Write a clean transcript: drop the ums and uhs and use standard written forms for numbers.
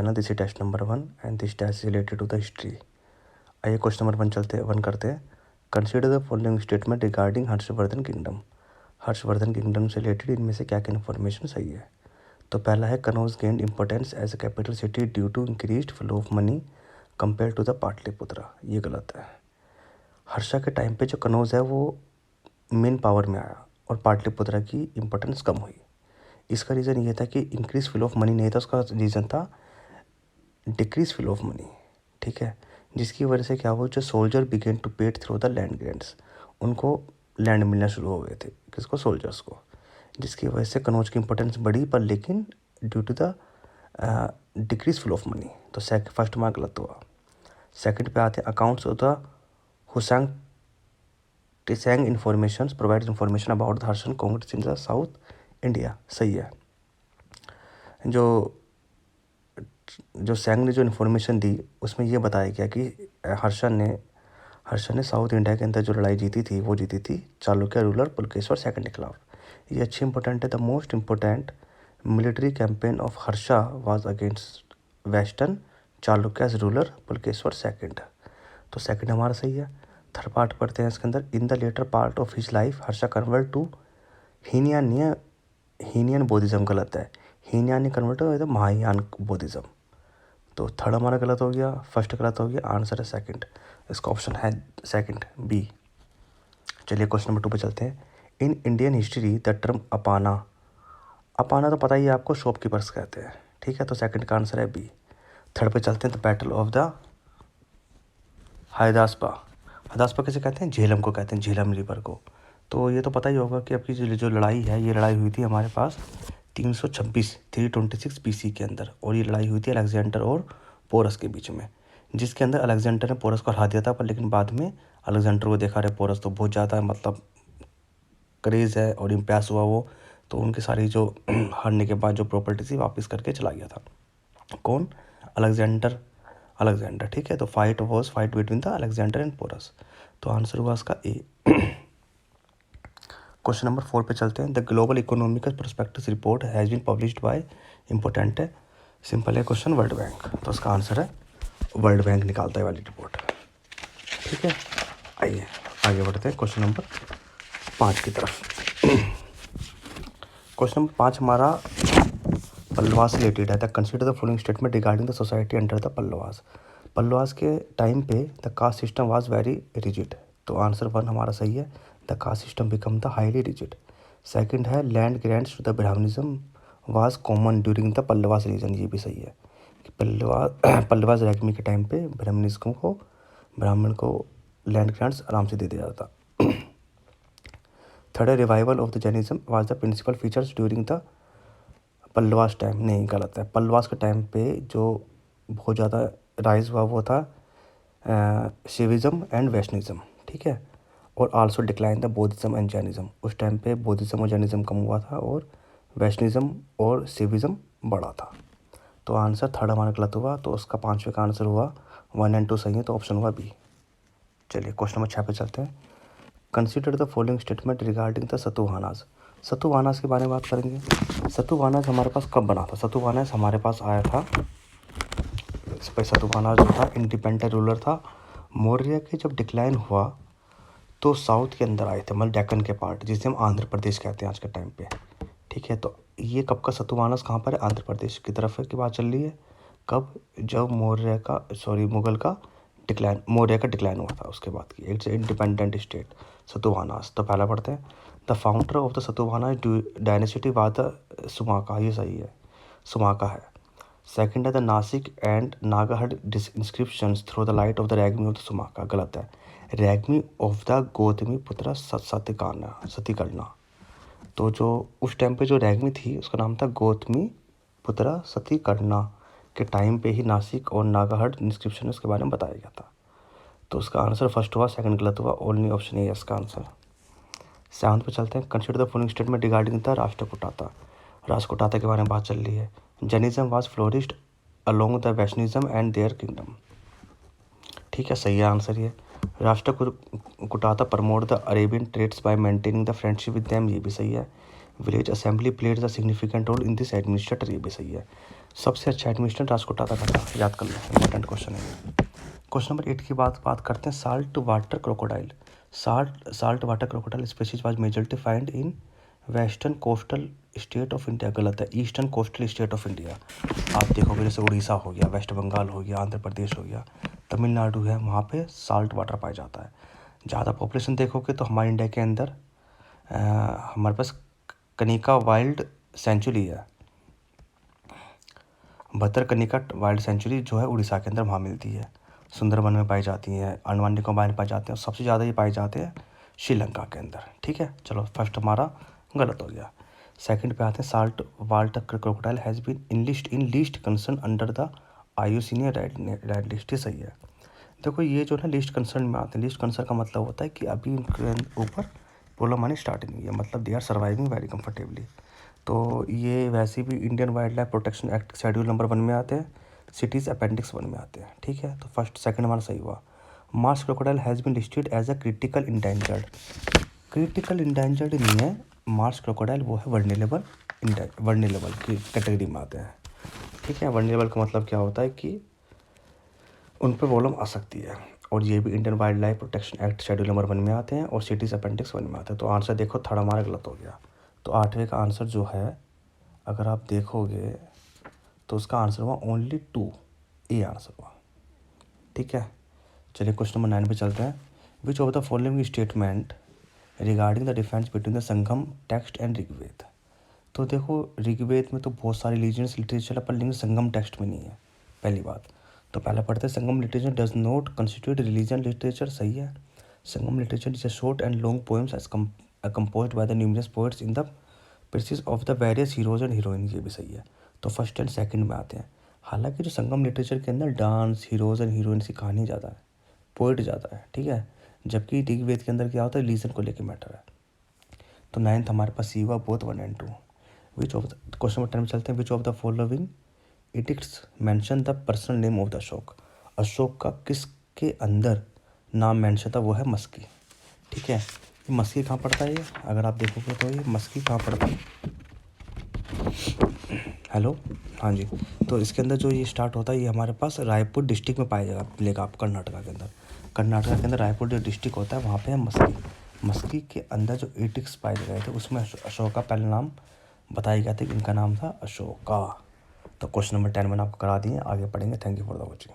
ना this is test number 1 and this test is related to the history. आइए question number 1 करते हैं। Consider the following statement regarding Harshvardhan kingdom. Harshvardhan kingdom से रिलेटेड इनमें से क्या क्या इन्फॉर्मेशन सही है। तो पहला है Kannauj gained importance as a capital city due to increased flow of money compare to the Pataliputra. ये गलत है। हर्षा के टाइम पे जो कनौज है वो मेन पावर में आया और पाटलिपुत्रा की इम्पोर्टेंस कम हुई। इसका रीज़न ये था कि इंक्रीज फ्लो ऑफ मनी नहीं था, उसका रीज़न था डिक्रीज फ्लो ऑफ मनी। ठीक है, जिसकी वजह से क्या हुआ, जो soldier began to paid through the land grants, उनको लैंड मिलना शुरू हो गए थे। किसको? सोल्जर्स को। जिसकी वजह से कनौज की इंपॉर्टेंस बढ़ी, पर लेकिन due to the decrease flow of money. तो फर्स्ट मार्क गलत हुआ। सेकंड पे आते हैं अकाउंट्स ऑफ द हुसैंग Tsang information provides information about the Harshan concrete in the south India. सही है। जो सैंग ने जो इन्फॉर्मेशन दी उसमें ये बताया गया कि हर्षन ने साउथ इंडिया के अंदर जो लड़ाई जीती थी वो जीती थी चालुक्य रूलर पुलकेश्वर सेकंड के खिलाफ। ये अच्छी इंपॉर्टेंट है। The most important military campaign of Harsha was against western Chalukyas ruler Pulakeshin second. तो सेकंड हमारा सही है। थर्ड पार्ट पढ़ते हैं इसके अंदर। In the latter part of his life Harsha convert to Hinayana Buddhism. गलत है। हीनियन कन्वर्ट हो महायान बोधिज्म। तो थर्ड हमारा गलत हो गया, फर्स्ट गलत हो गया, आंसर है सेकंड। इसका ऑप्शन है सेकंड बी। चलिए क्वेश्चन नंबर 2 पे चलते हैं। In Indian history the term अपाना, अपाना तो पता ही है आपको, शॉपकीपर्स कहते हैं। ठीक है, तो सेकंड का आंसर है बी। थर्ड पे चलते हैं। द बैटल ऑफ द हरदासपा, हरदासपा किसे कहते हैं? झेलम को कहते हैं, झेलम रिवर को। तो ये तो पता ही होगा कि आपकी जो लड़ाई है, ये लड़ाई हुई थी हमारे पास 326 BC के अंदर, और ये लड़ाई हुई थी अलेक्जेंडर और पोरस के बीच में, जिसके अंदर अलेक्जेंडर ने पोरस को हरा दिया था। पर लेकिन बाद में अलेक्जेंडर को देखा रहे पोरस तो बहुत ज़्यादा मतलब क्रेज़ है और इम्प्रेस हुआ वो, तो उनकी सारी जो हारने के बाद जो प्रॉपर्टी थी वापस करके चला गया था। कौन? अलेक्जेंडर। ठीक है, तो fight between the Alexander and Porus. तो आंसर हुआ इसका ए। क्वेश्चन नंबर 4 पे चलते हैं। The global economical prospectus report has been published by, important है, सिंपल है क्वेश्चन, वर्ल्ड बैंक। तो इसका आंसर है वर्ल्ड बैंक निकालता है वाली रिपोर्ट। ठीक है, आइए आगे बढ़ते हैं क्वेश्चन नंबर 5 की तरफ। क्वेश्चन नंबर 5 हमारा पल्लवास रिलेटेड है। The consider the following statement regarding the society under the Pallavas. Pallavas के टाइम पे the caste system was very rigid. तो आंसर 1 हमारा सही है। The caste system become the highly rigid. Second है land grants to the Brahmanism was common during the Pallavas region. ये भी सही है कि पल्लवास रैगमी के टाइम पे ब्राह्मण को लैंड ग्रांट्स आराम से दे दिया जाता। थर्ड है revival of the Jainism was the principal features during the Pallavas time. नहीं, गलत है। पल्लवास के टाइम पे जो बहुत ज़्यादा राइज हुआ वो था शिविज्म एंड वैष्णविज्म। ठीक है, और also decline the बौद्धिज्म and Jainism. उस टाइम पे बौद्धिज्म और जैनिज्म कम हुआ था और वैष्णविज्म और शिविज्म बढ़ा था। तो आंसर थर्ड हमारा गलत हुआ। तो उसका 5वें का आंसर हुआ 1 और 2 सही है, तो ऑप्शन हुआ बी। चलिए क्वेश्चन नंबर 6 पे चलते हैं। Consider the following statement regarding the Satavahanas. Satavahanas के बारे में बात करेंगे। सतुवाहनास हमारे पास कब बना था? सतुवाहनास हमारे पास आया था, इस पर सतुवाहनास जो था इंडिपेंडेंट रूलर था। मौर्य के जब डिक्लाइन हुआ तो साउथ के अंदर आए थे, मतलब डेक्कन के पार्ट, जिसे हम आंध्र प्रदेश कहते हैं आज के टाइम पे। ठीक है, तो ये कब का सतुवाहनास कहाँ पर है? आंध्र प्रदेश की तरफ की बात चल रही है। कब? जब मौर्य का डिक्लाइन हुआ था, उसके बाद की इट्स इंडिपेंडेंट स्टेट सतुवाहनास। तो पहला पढ़ते हैं। The founder of the Satavahanas dynasty was the Simuka. ये सही है, सुमाका है। सेकंड है the Nashik and Naneghat inscriptions through the light of the regime of the Simuka. गलत है। रैग्मी ऑफ द गौतमी पुत्र सतीकर्णा। तो जो उस टाइम पे जो रैग्मी थी उसका नाम था गौतमी पुत्र सतीकर्णा। के टाइम पे ही नासिक और नागाहड़ इंस्क्रिप्शन उसके बारे में बताया गया था। तो उसका आंसर फर्स्ट हुआ, सेकंड गलत हुआ, ओनली ऑप्शन ए इसका आंसर। 7 पे चलते हैं। Consider the following statement regarding the Rashtrakutas. Rashtrakutas के बारे में बात चल रही है। Jainism was flourished along the Vaishnavism and their kingdom. ठीक है, सही है आंसर ये। Rashtrakutas promote the Arabian trades by maintaining the friendship with them. ये भी सही है। Village assembly played the significant role in this administrator, ये भी सही है। सबसे अच्छा एडमिनिस्ट्रेटर राजकोट का था, याद कर लो, इंपॉर्टेंट क्वेश्चन है। क्वेश्चन नंबर 8 की बात करते हैं। Salt water crocodile, salt water crocodile species was majority find in western coastal state of India, गलत है, eastern coastal state of India. आप देखोगे जैसे उड़ीसा हो गया, वेस्ट बंगाल हो गया, आंध्र प्रदेश हो गया, तमिलनाडु है, वहाँ पे साल्ट वाटर पाया जाता है। ज़्यादा पॉपुलेशन देखोगे तो हमारे इंडिया के अंदर हमारे पास कनिका वाइल्ड सेंचुरी है, भतरकनिका वाइल्ड सेंचुरी जो है उड़ीसा के अंदर, वहाँ मिलती है। सुंदरबन में पाई जाती हैं, अंडमान निकोबार में पाए जाते हैं, और सबसे ज़्यादा ये पाए जाते हैं श्रीलंका के अंदर। ठीक है, चलो फर्स्ट हमारा गलत हो गया। सेकंड पे आते हैं। साल्ट वाल्ट crocodile has been in least concern under the IUCN red list, सही है। देखो ये जो है लिस्ट कंसर्न में आते हैं। लिस्ट कंसर्न का मतलब होता है कि अभी उनके ऊपर प्रॉब्लम आनी स्टार्ट नहीं है, मतलब they are surviving very comfortably. तो ये वैसे भी Indian wildlife protection act schedule number 1 में आते हैं, सिटीज़ अपेंडिक्स 1 में आते हैं। ठीक है, तो फर्स्ट सेकंड हमारा सही हुआ। Marsh crocodile has been listed as a critical endangered, critical endangered नहीं है मार्स क्रोकोडाइल, वो है वर्नेलेबल की कैटेगरी में आते हैं। ठीक है, वर्नेलेबल का मतलब क्या होता है कि उन पर प्रॉब्लम आ सकती है, और ये भी Indian wildlife protection act schedule number 1 में आते हैं, और सिटीज़ अपेंडिक्स 1 में आते हैं। तो आंसर देखो, थर्ड हमारा गलत हो गया। तो 8वें का आंसर जो है, अगर आप देखोगे तो उसका आंसर हुआ ओनली 2, ए आंसर हुआ। ठीक है, चलिए क्वेश्चन नंबर 9 पे चलते हैं। Which of the following statement regarding the difference between the Sangam text and Rigveda. तो देखो ऋग्वेद में तो बहुत सारे रिलीजियस लिटरेचर है, पर लेकिन संगम टेक्स्ट में नहीं है, पहली बात। तो पहले पढ़ते हैं, Sangam literature does not constitute religion literature, सही है। Sangam literature is a short and long poems as composed by the numerous poets in the praises of the various heroes and heroine, ये भी सही है। तो फर्स्ट एंड सेकंड में आते हैं। हालांकि जो संगम लिटरेचर के अंदर डांस, हीरोज एंड हीरोइंस की कहानी ज़्यादा है, पोइट ज़्यादा है। ठीक है, जबकि ऋग्वेद के अंदर क्या होता है, रिलीजन को लेकर मैटर है। तो 9th हमारे पास सी हुआ, both 1 and 2। Which of the question number 10 में चलते हैं। Which of the following edicts mention the personal name of the Ashoka, Ashoka का किसके अंदर नाम मेंशन था, वो है मस्की। ठीक है, ये मस्की कहाँ पड़ता है, ये अगर आप देखोगे तो ये मस्की कहाँ पड़ता है, हेलो, हाँ जी। तो इसके अंदर जो ये स्टार्ट होता है, ये हमारे पास रायपुर डिस्ट्रिक्ट में पाया जाएगा, मिलेगा आप कर्नाटका के अंदर। कर्नाटका के अंदर रायपुर जो डिस्ट्रिक्ट होता है, वहाँ पे है मस्की। मस्की के अंदर जो एटिक्स पाए गए थे, उसमें अशोक का पहला नाम बताया गया था कि इनका नाम था अशोका। तो क्वेश्चन नंबर 10 मैंने आपको करा दिए, आगे पढ़ेंगे। Thank you for the watching.